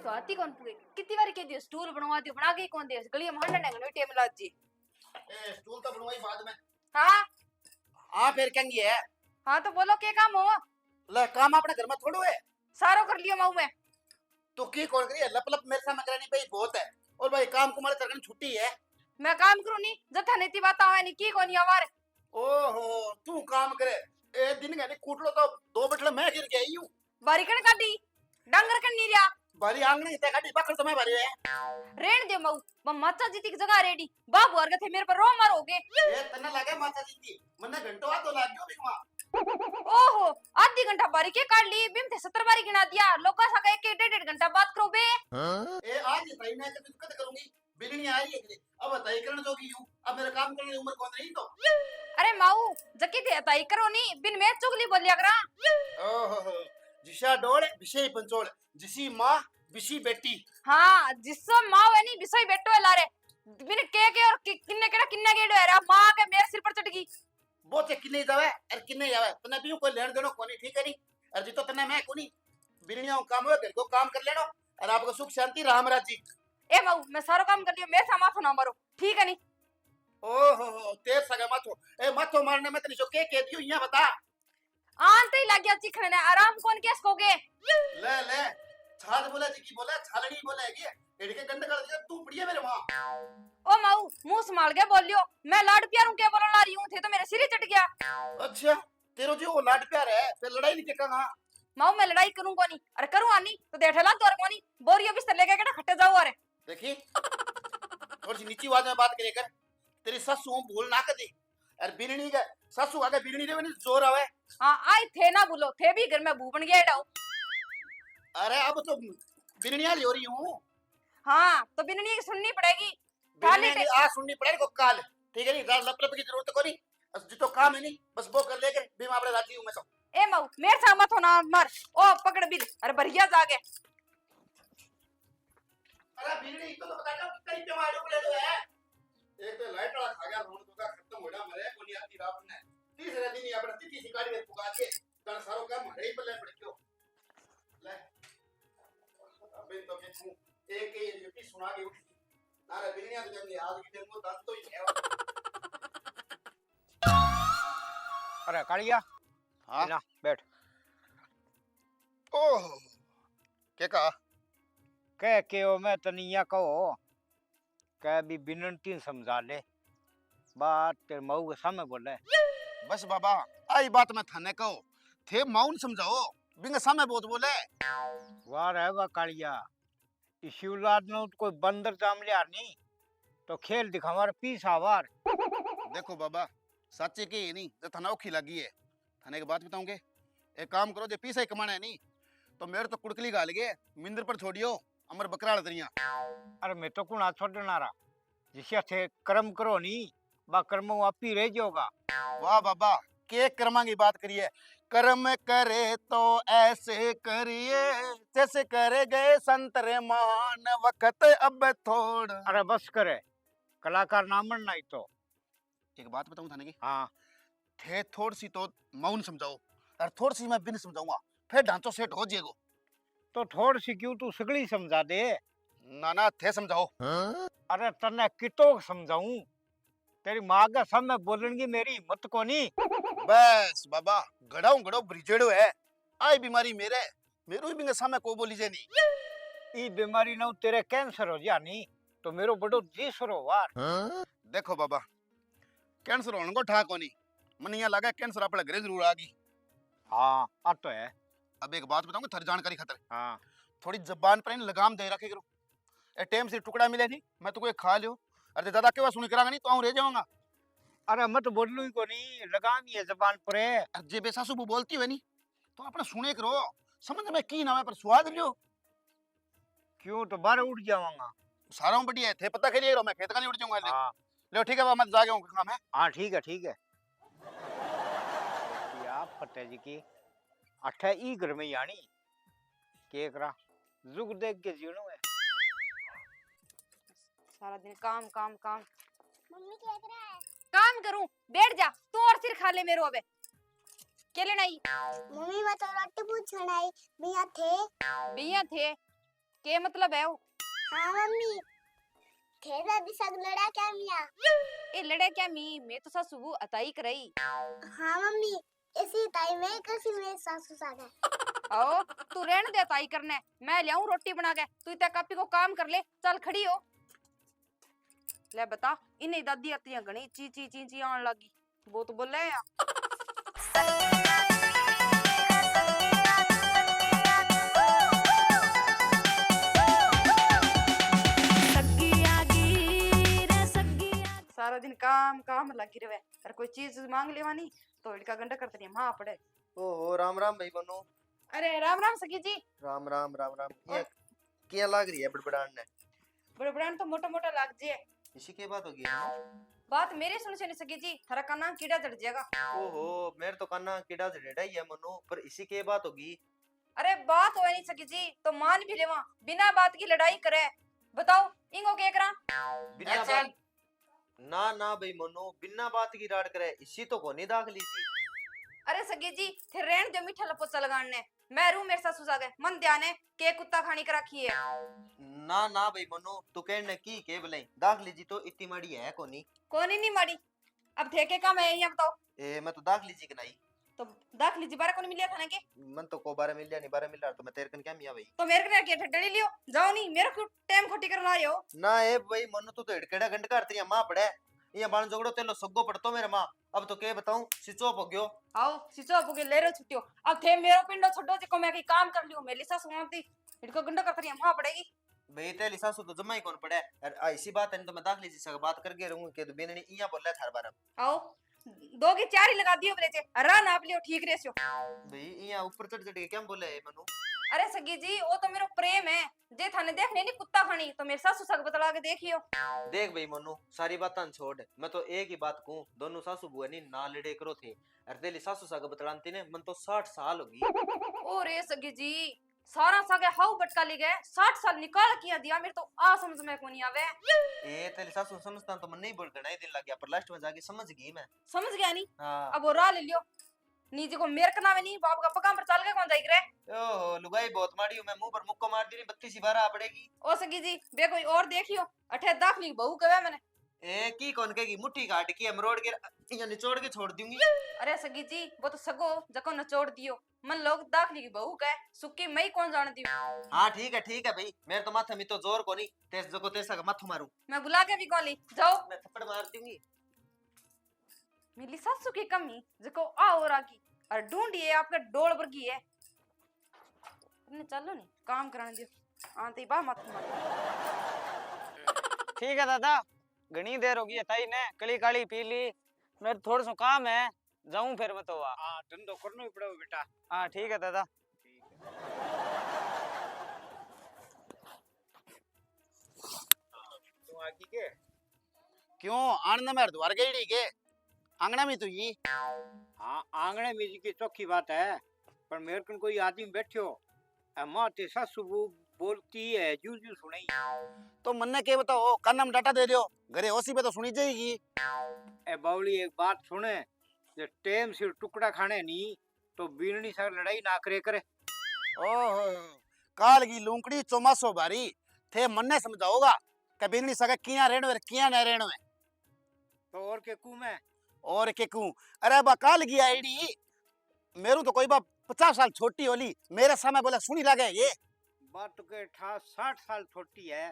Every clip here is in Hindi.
तो आती कौन पुगे कितनी बार कह दियो स्टूल बनवा दियो बना के कौन दे गली में हंडा ने टेबल आज जी ए स्टूल तो बनवाई बाद में। हां हां फिर कहेंगी है। हां तो बोलो के काम हो ले काम अपने घर में थोड़ो है। सारो कर लियो माऊ मैं तो की कौन करी है लप लप मेरे सामने करानी भाई बहुत है। और भाई काम कुमार करने छुट्टी है। मैं काम करू नी जथा नीति बात आवे नी की कोनी आवार ओहो तू काम करे ए दिन गने कूटलो तो दो बटले मैं गिर गई हूं। बारी कण काटी डंगर कण नी रिया बारी आंगने इते काटी पकड़ तो मैं भरी है। रेण दे माऊ माचा जीती की जगह रेडी बाबू और थे मेरे पर रो मारोगे ए तन्ने लगे माता जी की मन्ने घंटो आ तो लाग गयो बिकवा। ओहो आधी घंटा बारी के काट ली बिम थे 70 बारी गिना दिया लोका सा एक डेढ़ घंटा बात करो बे। ए आज सही मैं तो कद करूंगी बिगनी आ रही है अब तय करने जोगी हूं अब मेरा काम करने की उम्र कौन रही तो। अरे माऊ जकी थे तय करो नी बिन मैं चुगली बोलिया करा। ओहो जिशा डोल विषय पंचोल जिसी मां विषी बेटी। हां जिसो माँ है नी विषय बैठो है लारे बिन के और किन्ने केड़ा किन्ने गेड़ो है रा मां के मेरे सिर पर चढ़ गई वो ते किन्ने जावे और किन्ने जावे तने भी कोई लेन देनो कोनी ठीक है नी और जितो तने मैं कोनी बिरनिया काम हो घर को काम कर लेनो और आपको सुख शांति राम राजी। ए माऊ मैं सारो काम कर लियो मेरे सा माथो ना मारो ठीक है नी। ओहो तेर सगा माथो ए माथो मारने में तने जो के कह दियो यहां बता आंते ही लग गया चिखने ने आराम कौन केस कोगे ले ले छाद बोला जी की बोला छालनी बोला है की एड़के गंद कर दिया तू बढ़िया मेरे मां। ओ माऊ मुंह संभाल के बोलियो मैं लाड प्यार हूं के बोलने ला रही हूं थे तो मेरे सिर ही चढ़ गया। अच्छा तेरो जो लाड प्यार है फिर लड़ाई नहीं टेका हां माऊ मैं लड़ाई करूं कोनी अरे करूं आनी तो देठला तोर कोनी बोरियो बिस्तर लेके केड़ा खट्टे जाओ अरे देखी थोड़ी सी नीची आवाज में बात करे कर तेरी सासू भूल ना कर दी और बिरनी का सासू आगे बिरनी रे नहीं जोर आवे। हां आई थे ना बोलो थे भी घर में भू बन गया डाओ। अरे अब तो बिरनिया ले हो रही हूं। हां तो बिननी सुननी पड़ेगी खाली आ सुननी पड़ेगी को काल ठीक है नी लप लप की जरूरत कोनी जितो काम है नी बस वो कर लेकर भी मैं अपने राजी हूं मैं तो। ए माऊ मेरे सा मत होना मर ओ पकड़ बिल अरे बढ़िया जागे अरे बिरनी तो बता दो कहीं पे मारो ले दो है एक तो लाइट वाला खा गया रोड तो का खत्म होड़ा मरे कोनी आती रात ने तीसरे दिन ही अपना तिथि शिकारी में पुगा के कर सारो काम हड़े ही पल्ले पड़ गयो ले अबे तो मैं हूं एक ही ड्यूटी सुना के उठी नारे बिरनिया तो जंगे आज की दिन को दांत तो ही है। अरे कालिया हां ना बैठ ओह क्या कहा कह के ओ मैं तनिया कहो कह भी बिनती समझा ले बात तेरे मऊ के सामने बोले बस बाबा आई बात मैं थाने कहो थे माउन समझाओ बिंग सामने बहुत बोले वाह रहेगा कालिया इसी औलाद ने कोई बंदर जाम लिया नहीं तो खेल दिखावा पीस आवार। देखो बाबा सच्चे की नहीं जो थाना औखी लगी है थाने की बात बताऊंगे एक काम करो जो पीसा ही कमाना है नहीं तो मेरे तो कुड़कली गाल गए मिंदर पर छोड़ियो अमर बकराल तरिया। अरे मैं तो कुण छोड़ना रहा जिसे थे कर्म करो नहीं बा कर्म आप ही रह जाओगा। वाह बाबा के कर्मा की बात करिए कर्म करे तो ऐसे करिए जैसे करे गए संतरे मान वक्त अब थोड़। अरे बस करे कलाकार ना बनना ही तो। एक बात बताऊं थाने की हाँ थे थोड़ी सी तो मौन समझाओ और थोड़ी सी मैं बिन समझाऊंगा फिर ढांचो सेट हो जाएगा। तो थोड़ी सी क्यों तू सगली समझा दे ना ना थे समझाओ। अरे तने कितो समझाऊं तेरी माँ का सामने बोलने की मेरी हिम्मत को नहीं। बस बाबा गड़ाऊ गड़ो ब्रिजेड़ो है आई बीमारी मेरे मेरो भी सामने को बोली जे नहीं ई बीमारी ना तेरे कैंसर हो जा नहीं तो मेरो बड़ो जीसर हो वार। देखो बाबा कैंसर होने को ठा कोनी मन यहाँ लगा कैंसर अपने घरे जरूर आ गई। हाँ अब तो है। अब एक बात बताऊंगा थारी जानकारी खातर हाँ थोड़ी जबान पर लगाम दे रखे करो ए टाइम से टुकड़ा मिले नहीं मैं तो कोई खा लियो अरे दादा के बात सुनी करांगा नहीं तो आऊं रह जाऊंगा। अरे मत बोलू ही को नहीं लगाम ये जबान पर है जे बेसासु वो बोलती है नहीं तो अपना सुने करो समझ में की नाम है पर स्वाद लियो क्यों तो बाहर उठ जाऊंगा। सारा बढ़िया है थे पता खेलिए रहो मैं खेत का नहीं उठ जाऊंगा। हाँ लो ठीक है बाबा मैं जा गया हूं काम है। हाँ ठीक है ठीक है। या फतेह जी की अठे ई घर में यानी के करा जुग देख के जीणो है सारा दिन काम काम काम मम्मी क्या कर रहा है? काम करूं बैठ जा तू और सिर खा ले मेरो अबे के लेना ही मम्मी मैं तो रोटी पूछना है भैया थे भैया थे के मतलब है वो? हाँ मम्मी थे दादी सग लड़ा क्या मिया। ए लड़े क्या मैं तो सासू बू अताई करई। हाँ मम्मी इसी ताई में कैसी मेरे सासू साग है। आओ तू रहने दे अताई करने, मैं लियाऊं रोटी बना के, तू इतना कापी को काम कर ले, चल खड़ी हो। ले बता इन्हें दादी आती घनी ची ची ची ची आने लगी, वो तो बोले या सारा दिन काम काम लगी रहे, और कोई चीज मांग लेवानी तो इनका गंडा करते नहीं मां पड़े। ओहो राम राम भाई बनो। अरे राम राम सखी जी। राम राम राम राम। ये क्या लाग रही है बड़बड़ान ने? बड़बड़ान तो मोटा मोटा लाग जे। इसी के बात होगी है? बात मेरे सुन से नहीं सकी जी, थारा काना कीड़ा जड़ जाएगा। ओहो मेरे तो काना कीड़ा जड़ेड़ा ही है मनो, पर इसी के बात होगी। अरे बात हो नहीं सकी जी तो मान भी लेवा, बिना बात की लड़ाई करे। बताओ इंगो के करा? बिना बात ना ना भाई मनो, बिना बात की राड करे इसी तो कोनी दाग ली थी। अरे सगी जी थे रेण जो मीठा लपोचा लगाने, मैं रू मेरे सासू सागे मन ध्यान है के कुत्ता खानी कर रखी है। ना ना भाई मनो तू कहने की के भलाई दाग लीजी तो इतनी माड़ी है कोनी। कोनी नहीं माड़ी, अब थे के काम है ये बताओ। ए मैं तो दाग लीजी के नहीं तो दाख लीजिए बारह कोनी मिलिया खाने के। मन तो को 12 मिल नहीं 12 मिल रहा तो मैं तेरे कन क्या मिया भाई। तो मेरे को के ठड्डड़ी लियो जाओ नहीं मेरे को टाइम खोटी करना आ रहे हो। ना ए भाई मनो तू तो इड़केड़ा गंड करती है मां पड़े ये बाण जोगड़ो तेलो सग्गो पड़तो मेरे मां। अब तो के बताऊं सिचोप हो गयो। आओ सिचो आपके ले रो छुट्टियो, अब थे मेरो पिंडो छोड़ो जी को मैं की काम कर लियो, मेरी सासू मानती इनको गंडा करती है मां पड़ेगी। भाई तेली सासू तो जमा ही कौन पड़े और ऐसी बात है तो मैं दाखली से बात करके रहूं के तो बेननी इया बोल रहा थार बार। आओ दो की चार ही लगा दियो बोले चे रा नाप लियो ठीक रेसियो। भाई इया ऊपर चढ़ चढ़ के क्या बोले है मनु? अरे सगी जी वो तो मेरो प्रेम है, जे थाने देखने नहीं कुत्ता खानी तो मेरे सासू सग बतला के देखियो। देख भाई मनु सारी बातां छोड़, मैं तो एक ही बात कहूं दोनों सासू बुआ नी ना लड़े करो थे और तेली सासू सग बतलानती ने मन तो 60 साल होगी। ओ रे सगी जी सारा सगे हाउ बटका ले गए 60 साल निकाल किया दिया, मेरे तो आ समझ में को नहीं आवे। ए तेली सासू समझता तो मन नहीं बोल गना ही दिन लग गया पर लास्ट में जाके समझ गई मैं। समझ गया नहीं? हां अब वो रा ले लियो नीचे को मेरे कनावे नहीं बाप का पकाम पर चल के कौन जाई करे। ओहो लुगाई बहुत माड़ी हूं मैं, मुंह पर मुक्को मार दी नहीं 32 12 पड़ेगी। ओ सगी जी बे कोई और देखियो अठे दाखली बहू कवे मैंने। ए की कौन कहेगी मुट्ठी काट के मरोड़ के या निचोड़ के छोड़ दूंगी। अरे सगी जी वो तो सगो जको नचोड़ दियो, मन लोग दाखली की बहू कहे सुक्की मई कौन जान दियो। हां ठीक है भाई मेरे तो माथे में तो जोर कोनी तेज जको तेसा का माथू मारू मैं बुला के भी कौन ली जाओ। मैं थप्पड़ मार दूंगी। मेरी सासू की कमी जको आ हो रहा की और ढूंढिए आपका डोल वर्गी है। तुमने चलो नहीं काम कराने दियो आते बा मत मार। ठीक है दादा, घनी देर होगी ताई ने कली काली पी ली, मेरे थोड़ा सा काम है जाऊं फिर मैं तो। हां धंधो करना ही पड़ेगा बेटा। हां ठीक है दादा। तू आकी के क्यों आनंद में हरिद्वार गईड़ी के आंगना में तू ये? हाँ आंगणे में जी की चौकी बात है, पर मेरे कन कोई आदमी बैठो माँ ते सासू बोलती है जू जू सुनाई। तो मन ने के बताओ कान में डाटा दे दियो घरे ओसी पे तो सुनी जाएगी। ए बावली एक बात सुने, जे टेम से टुकड़ा खाने नहीं तो बीननी सर लड़ाई ना करे करे। ओहो काल की लूंकड़ी चौमासो बारी थे मन ने समझाओगा कभी नहीं सका किया रेणो है किया न रेणो है। तो और के कू मैं और के कू अरे बा काल की आईडी मेरू तो कोई बा 50 साल छोटी होली मेरे सामने बोला सुनी लगे ये बात तो के 60 साल छोटी है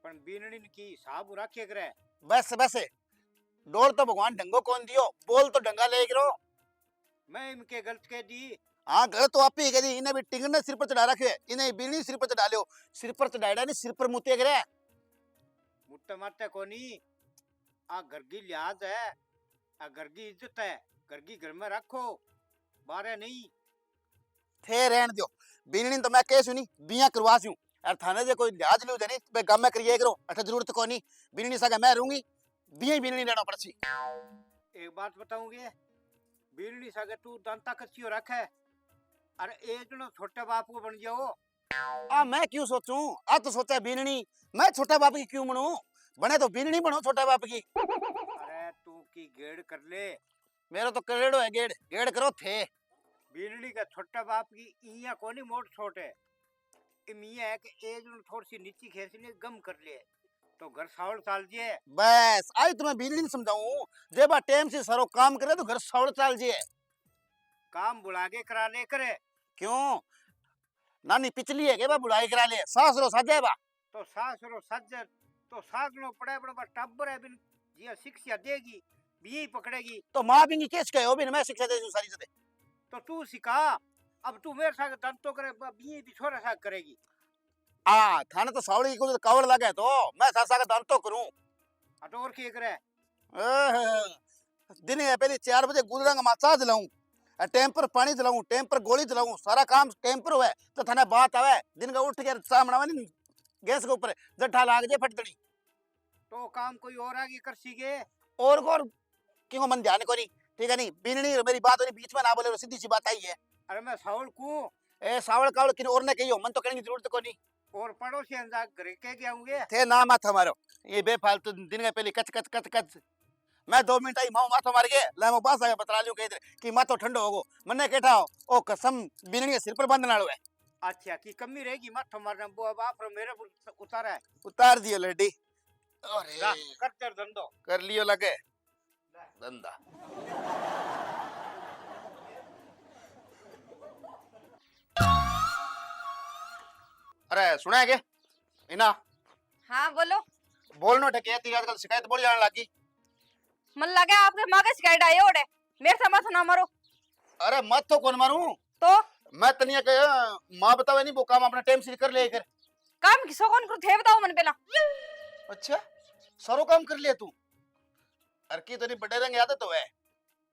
पर बीननी की हिसाब रखे करे। बस बस डोर तो भगवान ढंगो कौन दियो बोल तो डंगा ले गिरो। मैं इनके गलत कह दी। हाँ गलत तो आप ही कह दी, इन्हें भी टिंगर ने सिर पर चढ़ा रखे है, इन्हें बीड़ी सिर पर चढ़ा लियो, सिर पर चढ़ाएड़ा नहीं सिर पर मुते करे। मुट्टे मारते कोनी आ घर की लिहाज है, आ घर की इज्जत है, घर की घर में रखो बारे नहीं। थे रहन दियो बीड़ी तो मैं कह सुनी बिया करवा सुं और थाने जे कोई लिहाज लियो जनी बे गम में करिए करो अठ जरूरत कोनी बीड़ी सगा मैं रहूंगी बिया बीड़ी लेना पड़सी। एक बात बताऊंगे बीड़ी सगे तू दंता कच्चियो रखे अरे एक जनो छोटे बाप को बन जाओ। आ मैं क्यों सोचूं आ तो सोचा बीड़ी मैं छोटा बाप की क्यों बनूं, बने तो बीड़ी बनो छोटा बाप की। अरे तू की गेड़ कर ले मेरा तो करेड़ो है गेड़ गेड़ करो थे बीड़ी का छोटा बाप की इया कोनी मोट छोटे इमिया है कि एज में थोड़ी सी नीची खेस ने गम कर लिए तो घर सावड़ चाल जे। बस आई तुम्हें बीड़ी नहीं समझाऊं, जे बा टाइम से सारो काम करे तो घर सावड़ चाल जे। काम बुला के करा ले करे क्यों नानी पिछली है के बा बुढ़ाई करा ले सास रो साजे बा। तो सास रो सज्जन तो सास नो पड़े बड़ा टब्बर है बिन जिया शिक्षा देगी भी पकड़ेगी। तो माँ भी केस कहो भी मैं शिक्षा दे दूं सारी जते। तो तू सिखा अब तू मेरे साथ दंत तो करे भी छोरा साथ करेगी। आ थाने तो सावड़ी को कावड़ लगे तो मैं सासा का दान तो करूं। अटो और की करे दिन है पहले 4 बजे गुजरांगा माचा दिलाऊं, टाइम पर पानी दिलाऊं, टाइम पर गोली दिलाऊं, सारा काम टाइम पर हुए तो थाने बात आवे दिन का उठ के चाह बनावा नहीं गैस के ऊपर जट्ठा लाग जे फटदड़ी। तो काम कोई और आगे कर सीगे और क्यों मन ध्यान को नहीं ठीक है नहीं बीननी मेरी बात होनी बीच में ना बोले सीधी सी बात आई है। अरे मैं सावल को ए सावड़ कावड़ किन और ने कहियो मन तो करने की जरूरत को नहीं। और पड़ोसी अंदाज करे के आऊंगे थे ना माथा मारो ये बेफालतू दिन का पहले कच कच कच कच मैं 2 मिनट आई माओ माथो मार के ले मो पास आके बतला लियो कह कि माथो ठंडो होगो मन्ने केठा ओ कसम बीननी सिर पर बांधने वालो है। अच्छा की कमी रहेगी मत मारना वो अब आप मेरे उतारा है उतार दियो लड्डी अरे करते धंधो कर लियो लगे धंधा। अरे सुना है के इना हाँ बोलो। बोलनो ठके तेरी आजकल शिकायत बोली आने लगी। मन लगा आपके माँ का शिकायत आई ओडे मेरे से मत ना मारो। अरे मत तो कौन मारूं तो मैं तनिया के माँ बतावे नहीं वो काम अपना टाइम से कर ले कर। काम किसो कौन करो थे बताओ मन पहला। अच्छा सारो काम कर लिया तू अरे की तो नहीं बड़े रंग आदत तो है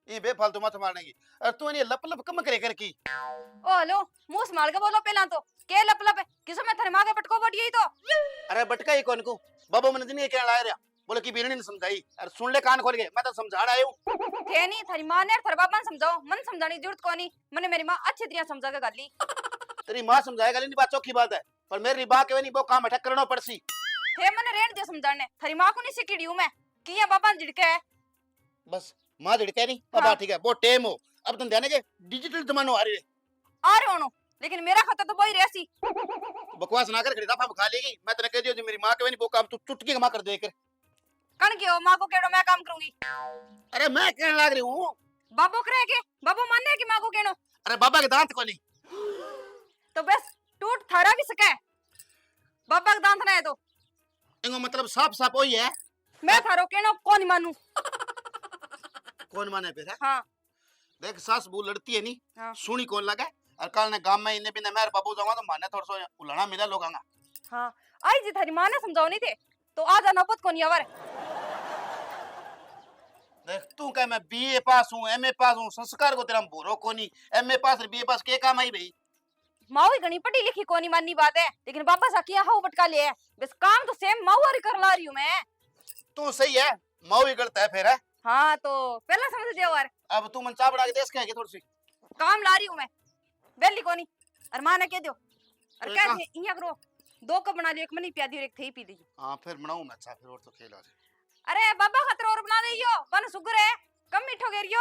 ये बेफालतू मत मारने की। अरे तू ये लप लप कम करे कर की। ओ हेलो मुंह संभाल के बोलो पहला तो के लप लप है किसो मैं थारे माँ के पटको बट गई तो। अरे बटका ही कौन को बाबा मन दिन ये क्या लाया रहा बोले कि बीरनी ने समझाई अरे सुन ले कान खोल के मैं तो समझाना आया हूं। थे नहीं थारी माँ ने थारे बाबा ने समझाओ मन समझाने की जरूरत को नहीं मने मेरी माँ अच्छी तरह समझा के गाली। तेरी माँ समझाएगा नहीं बात चौकी बात है पर मेरी बात के नहीं वो काम अटक करना पड़सी। थे मने रेण दे समझाने थारी माँ को नहीं सिखी हूं मैं किया बाबा ने झिड़के है। बस माँ झिड़के नहीं अब हाँ। ठीक है वो टेम हो अब तुम ध्यान के डिजिटल जमानो आ रही है आ रहे हो लेकिन मेरा खाता तो वही रहसी। बकवास ना कर खरीदा खा लेगी मैं तेने कह दियो जो मेरी माँ के नहीं वो काम तू चुटकी कमा कर दे कर। कण के हो माँ को केड़ो मैं काम करूंगी। अरे मैं कहने लग रही हूँ बाबू करे के बाबू मानने की माँ को केनो। अरे बाबा के दांत को नहीं तो बस टूट थारा भी सके बाबा का दांत ना है तो इनको मतलब साफ साफ वही है मैं थारो केनो कौन मानू। कौन माने फिर है? हाँ देख सास बू लड़ती है नहीं हाँ। सुनी कौन लगा और कल ने गांव में इन्हें बिना मेरे बाबू जाऊंगा तो माने थोड़ा सा उलाना मिला लोग आंगा। हाँ आई जी थारी माँ ने समझाओ नहीं थे तो आज नौबत को नहीं आवर। देख तू कह मैं बीए पास हूँ एमए पास हूँ संस्कार को तेरा बोरो को नहीं एमए पास और बीए पास के काम आई भाई। माँ ही घनी पढ़ी लिखी कोनी माननी बात है लेकिन बाबा सा किया हाउ बटका ले बस काम तो सेम माँ वाली कर ला रही हूँ मैं। तू सही है माँ ही गलत है फिर है। हाँ तो पहला समझ दिया यार अब तू मन चाह बना के देश के थोड़ी सी काम ला रही हूँ मैं बेली कोनी और माँ ने कह दियो और अरे कह कहाँ? दिए इया करो 2 कप बना लियो एक मनी प्यादी और एक थी पी लीजिए। हाँ फिर बनाऊं मैं अच्छा फिर और तो खेल आ जाए। अरे बाबा खतर और बना दियो बन सुगर है कम मीठो गेरियो।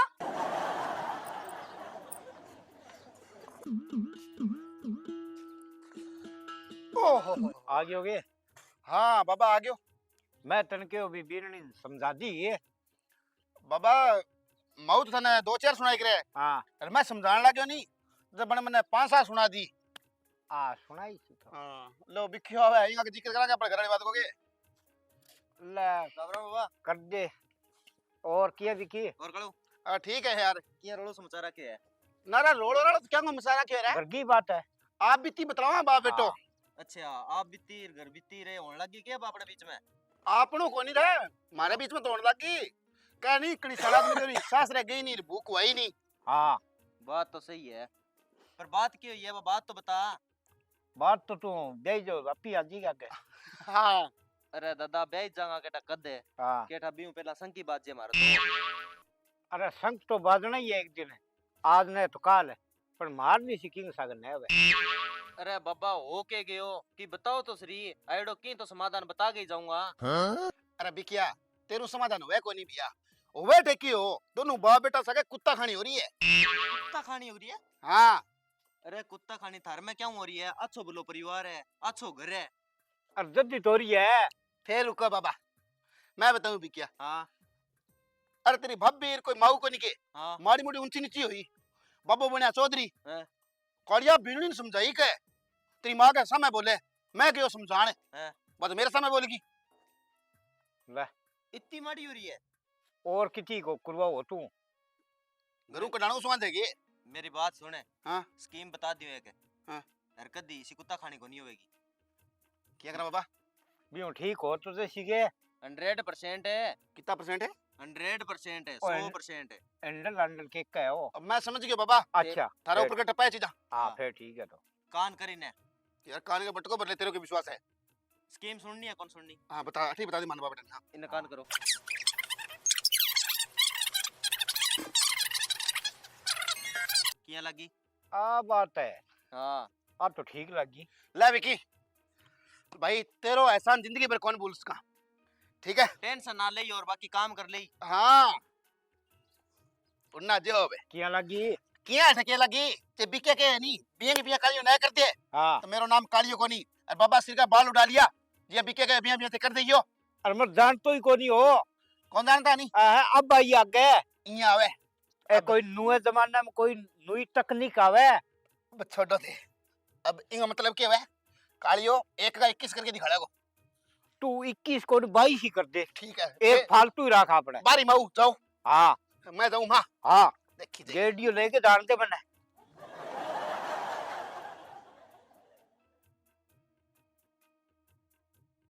ओहो आ गए होगे। हाँ बाबा आ गयो। मैं तनके अभी बीरनी समझा दी ये बाबा माऊ तो थाने 2-4 सुनाई करे हाँ अरे मैं समझाने लग्यो नहीं जब बने मैंने 5-7 सुना दी। आ सुनाई थी तो हाँ लो बिखियो आवे इनका जिक्र करांगे अपने घर वाली बात को के ले बाबरा बाबा कर दे और किया भी की और करो ठीक है यार किया रोलो समाचार के है नारा रोड़ो रोड़ो तो क्या मसाला क्यों रहा घर की बात है। आप बीती बताओ बाप बेटो। हाँ। अच्छा आप बीती घर बीती रहे होने लगी क्या बापड़े बीच में आपनो को नहीं रहा हमारे बीच में तोड़ लगी कह नहीं कड़ी सलाद में सास रह गई नहीं भूख हुई नहीं। हाँ बात तो सही है पर बात क्यों हुई है वो बात तो बता। बात तो तू दे जो अपी आजी का के हाँ अरे दादा बेच जागा केटा कदे हाँ केटा बीऊ पहला संकी बात जे मारे तो अरे संग तो बाजना ही है एक दिन आज ने तो काल है पर मार नहीं सिकिंग सागर ने वे। अरे बाबा हो के गयो कि बताओ तो सही आइडो की तो समाधान बता के ही जाऊंगा। अरे बिकिया तेरू समाधान हुआ को नहीं भैया हुए टेकी हो दोनों बाप बेटा सके कुत्ता खानी हो रही है। कुत्ता खानी हो रही है। हाँ अरे कुत्ता खानी थार में क्या हो रही है? अच्छो बोलो परिवार है, अच्छो घर है। अर्जत तोरी है। फिर रुको बाबा, मैं बताऊं भी क्या। हाँ अरे तेरी भाभी कोई माऊ को नहीं के, हाँ माड़ी मोटी ऊंची नीची हुई, बाबू बनया चौधरी, हैं? कौड़िया बीनू ने समझाई के तेरी माँ का समय बोले, मैं क्यों समझाने, हैं? बस मेरे समय बोलेगी। ले इतनी माड़ी हो रही है? और किसी को करवा हो तू। घरों को डाणू सुना देगी। मेरी बात सुने। हाँ। स्कीम बता दियो एक। हाँ। हरकत दी इसी कुत्ता खाने को नहीं होगी। क्या करा बाबा? भी ठीक हो तो सीखे 100% है। कितना परसेंट है? 100% है, ओए। 100% है। एंडल अंडल केक का है वो। अब मैं समझ गया बाबा, अच्छा थारा फिर- ऊपर का टप्पा है चीजा। हाँ हाँ। फिर ठीक है तो। कान करीने यार कान के बटको बदले तेरे को विश्वास है। स्कीम सुननी है? कौन सुननी? हाँ बता, ठीक बता दी मान बाबा। हाँ इन कान करो। किया लगी? आ बात है। हाँ अब तो ठीक लगी। ले विकी भाई, तेरो एहसान जिंदगी भर कौन भूल सका, ठीक है। टेंशन ना ले और बाकी काम कर ले। हाँ उन्ना जो बे किया लगी। किया ठके लगी ते बिके के नहीं बिया के बिया कालियो ना कर दे हाँ तो मेरो नाम कालियो को नहीं, और बाबा सिर का बाल उड़ा लिया ये बिके के बिया बिया ते कर दियो। और मैं जान तो ही को नहीं हो। कौन जानता नहीं अब आई आगे इया आवे ए अब- कोई नुए जमाने में कोई नई तकनीक आवे। अब छोड़ो दे। अब इनका मतलब क्या है, कालियो 1 का 21 करके दिखाड़ा को। तू 21 को 22 ही कर दे। ठीक है एक फालतू ही रखा अपने। बारी माऊ जाओ, हाँ मैं जाऊं। हाँ हाँ देखी रेडियो लेके जानते बने।